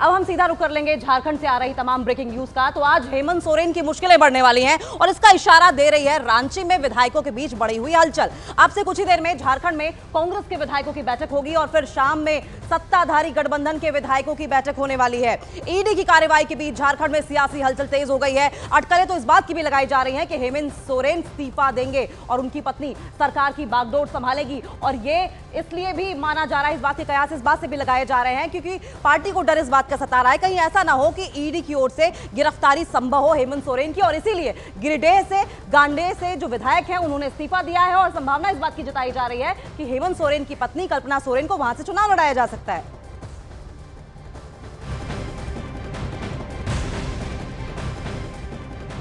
अब हम सीधा रुख कर लेंगे झारखंड से आ रही तमाम ब्रेकिंग न्यूज का। तो आज हेमंत सोरेन की मुश्किलें बढ़ने वाली हैं और इसका इशारा दे रही है रांची में विधायकों के बीच बढ़ी हुई हलचल। आपसे कुछ ही देर में झारखंड में कांग्रेस के विधायकों की बैठक होगी और फिर शाम में सत्ताधारी गठबंधन के विधायकों की बैठक होने वाली है। ईडी की कार्रवाई के बीच झारखंड में सियासी हलचल तेज हो गई है। अटकलें तो इस बात की भी लगाई जा रही हैं कि हेमंत सोरेन इस्तीफा देंगे और उनकी पत्नी सरकार की बागडोर संभालेगी। और ये इसलिए भी माना जा रहा है, इस बात के कयास इस बात से भी लगाए जा रहे हैं क्योंकि पार्टी को डर इस बात का सता रहा है कहीं ऐसा ना हो कि ईडी की ओर से गिरफ्तारी संभव हो हेमंत सोरेन की। और इसीलिए गिरिडीह से गांडेय से जो विधायक हैं उन्होंने इस्तीफा दिया है और संभावना इस बात की जताई जा रही है कि हेमंत सोरेन की पत्नी कल्पना सोरेन को वहां से चुनाव लड़ाया जा सकता है।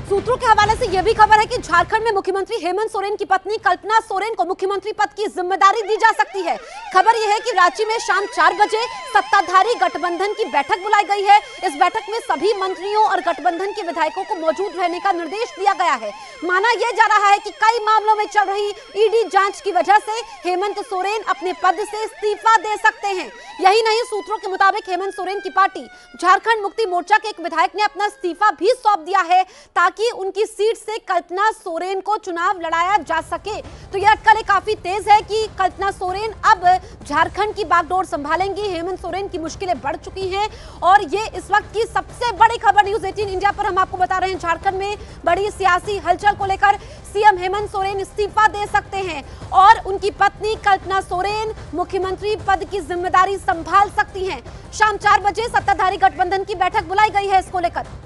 सूत्रों के हवाले से यह भी खबर है कि झारखंड में मुख्यमंत्री हेमंत सोरेन की पत्नी कल्पना सोरेन को मुख्यमंत्री पद की जिम्मेदारी दी जा सकती है। खबर यह है कि रांची में शाम 4 बजे सत्ताधारी गठबंधन की बैठक बुलाई गई है। इस बैठक में सभी मंत्रियों और गठबंधन के विधायकों को मौजूद रहने का निर्देश दिया गया है। माना यह जा रहा है कि कई मामलों में चल रही ईडी जांच की वजह से हेमंत सोरेन अपने पद से इस्तीफा दे सकते हैं। यही नहीं, सूत्रों के मुताबिक हेमंत सोरेन की पार्टी झारखंड मुक्ति मोर्चा के एक विधायक ने अपना इस्तीफा भी सौंप दिया है ताकि उनकी सीट से कल्पना सोरेन को चुनाव लड़ाया जा सके। तो यह अटकलें काफी तेज है कि कल्पना सोरेन अब झारखंड की बागडोर संभालेंगी। हेमंत सोरेन की मुश्किलें बढ़ चुकी हैं और ये इस वक्त की सबसे बड़ी खबर न्यूज़ 18 इंडिया पर हम आपको बता रहे हैं। झारखंड में बड़ी सियासी हलचल को लेकर सीएम हेमंत सोरेन इस्तीफा दे सकते हैं और उनकी पत्नी कल्पना सोरेन मुख्यमंत्री पद की जिम्मेदारी संभाल सकती हैं। शाम 4 बजे सत्ताधारी गठबंधन की बैठक बुलाई गई है इसको लेकर।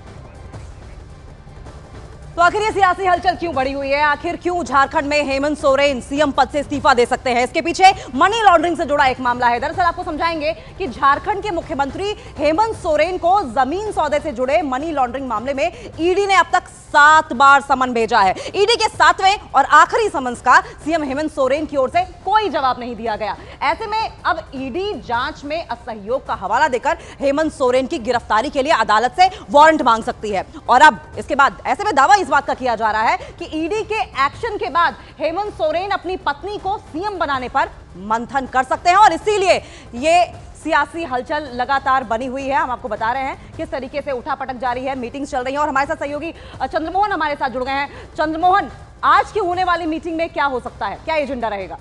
तो आखिर ये सियासी हलचल क्यों बढ़ी हुई है? आखिर क्यों झारखंड में हेमंत सोरेन सीएम पद से इस्तीफा दे सकते हैं? इसके पीछे मनी लॉन्ड्रिंग से जुड़ा एक मामला है। दरअसल आपको समझाएंगे कि झारखंड के मुख्यमंत्री हेमंत सोरेन को जमीन सौदे से जुड़े मनी लॉन्ड्रिंग मामले में ईडी ने अब तक 7 बार समन भेजा है। ईडी के 7वें और आखिरी समन्स का सीएम हेमंत सोरेन की ओर से कोई जवाब नहीं दिया गया। ऐसे में अब ईडी जांच में असहयोग का हवाला देकर हेमंत सोरेन की गिरफ्तारी के लिए अदालत से वारंट मांग सकती है। और अब इसके बाद ऐसे में दावा इस बात का किया जा रहा है कि ईडी के एक्शन के बाद हेमंत सोरेन अपनी पत्नी को सीएम बनाने पर मंथन कर सकते हैं और इसीलिए ये सियासी हलचल लगातार बनी हुई है। हम आपको बता रहे हैं किस तरीके से उठापटक जारी है, मीटिंग्स चल रही हैं और हमारे साथ सहयोगी चंद्रमोहन हमारे साथ जुड़ गए हैं। चंद्रमोहन, आज की होने वाली मीटिंग में क्या हो सकता है, क्या एजेंडा रहेगा?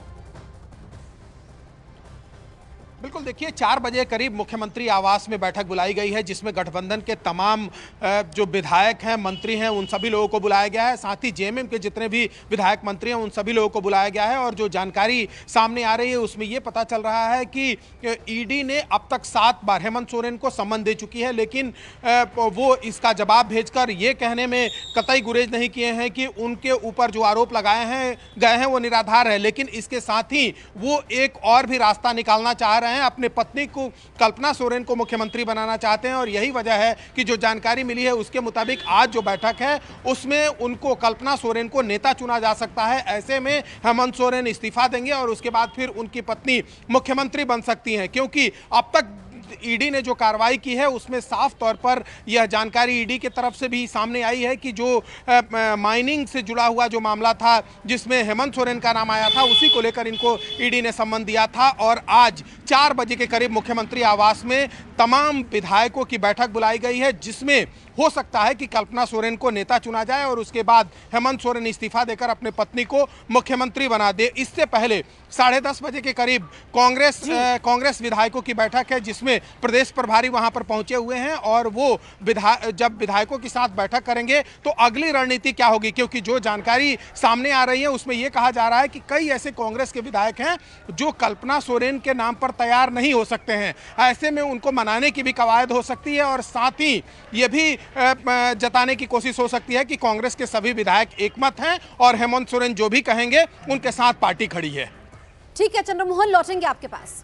बिल्कुल, देखिए 4 बजे करीब मुख्यमंत्री आवास में बैठक बुलाई गई है जिसमें गठबंधन के तमाम जो विधायक हैं, मंत्री हैं, उन सभी लोगों को बुलाया गया है। साथ ही जेएमएम के जितने भी विधायक मंत्री हैं उन सभी लोगों को बुलाया गया है। और जो जानकारी सामने आ रही है उसमें ये पता चल रहा है कि ईडी ने अब तक 7 बार हेमंत सोरेन को सम्मन दे चुकी है, लेकिन वो इसका जवाब भेजकर ये कहने में कतई गुरेज नहीं किए हैं कि उनके ऊपर जो आरोप लगाए गए हैं वो निराधार है। लेकिन इसके साथ ही वो एक और भी रास्ता निकालना चाह रहे हैं, अपने पत्नी को कल्पना सोरेन को मुख्यमंत्री बनाना चाहते हैं। और यही वजह है कि जो जानकारी मिली है उसके मुताबिक आज जो बैठक है उसमें उनको कल्पना सोरेन को नेता चुना जा सकता है। ऐसे में हेमंत सोरेन इस्तीफा देंगे और उसके बाद फिर उनकी पत्नी मुख्यमंत्री बन सकती हैं, क्योंकि अब तक ईडी ने जो कार्रवाई की है उसमें साफ तौर पर यह जानकारी ईडी की तरफ से भी सामने आई है कि जो माइनिंग से जुड़ा हुआ जो मामला था जिसमें हेमंत सोरेन का नाम आया था उसी को लेकर इनको ईडी ने सम्मन दिया था। और आज 4 बजे के करीब मुख्यमंत्री आवास में तमाम विधायकों की बैठक बुलाई गई है जिसमें हो सकता है कि कल्पना सोरेन को नेता चुना जाए और उसके बाद हेमंत सोरेन इस्तीफा देकर अपने पत्नी को मुख्यमंत्री बना दे। इससे पहले 10:30 बजे के करीब कांग्रेस विधायकों की बैठक है जिसमें प्रदेश प्रभारी वहां पर पहुंचे हुए हैं और वो जब विधायकों के साथ बैठक करेंगे तो अगली रणनीति क्या होगी, क्योंकि जो जानकारी सामने आ रही है उसमें यह कहा जा रहा है कि कई ऐसे कांग्रेस के विधायक हैं जो कल्पना सोरेन के नाम पर तैयार नहीं हो सकते हैं। ऐसे में उनको मनाने की भी कवायद हो सकती है और साथ ही ये भी जताने की कोशिश हो सकती है कि कांग्रेस के सभी विधायक एकमत हैं और हेमंत सोरेन जो भी कहेंगे उनके साथ पार्टी खड़ी है। ठीक है चंद्रमोहन, लौटेंगे आपके पास।